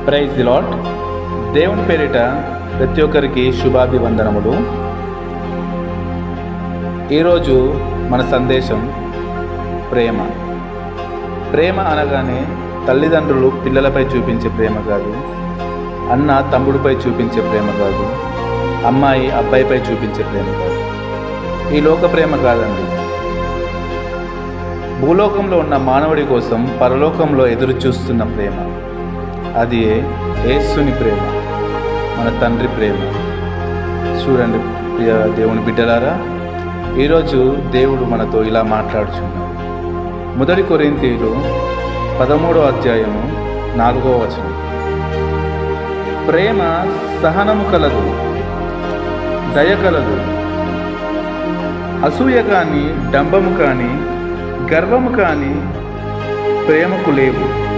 Praise the lord. దేవుని పేరిట ప్రతి ఒక్కరికి శుభాభివందనములు. ఈరోజు మన సందేశం ప్రేమ. ప్రేమ అనగానే తల్లిదండ్రులు పిల్లలపై చూపించే ప్రేమ కాదు, అన్న తమ్ముడిపై చూపించే ప్రేమ కాదు, అమ్మాయి అబ్బాయిపై చూపించే ప్రేమ కాదు. ఈ లోక ప్రేమ కాదండి. భూలోకంలో ఉన్న మానవుడి కోసం పరలోకంలో ఎదురు చూస్తున్న ప్రేమ. అది యేసుని ప్రేమ, మన తండ్రి ప్రేమ. చూడండి ప్రియ దేవుని బిడ్డలారా, ఈరోజు దేవుడు మనతో ఇలా మాట్లాడుచున్నాడు. 1 కొరింథీయులు 13వ అధ్యాయము 4వ వచనం. ప్రేమ సహనము కలదు, దయ కలదు, అసూయ కానీ, డంబము కానీ, గర్వము కానీ ప్రేమకు లేవు.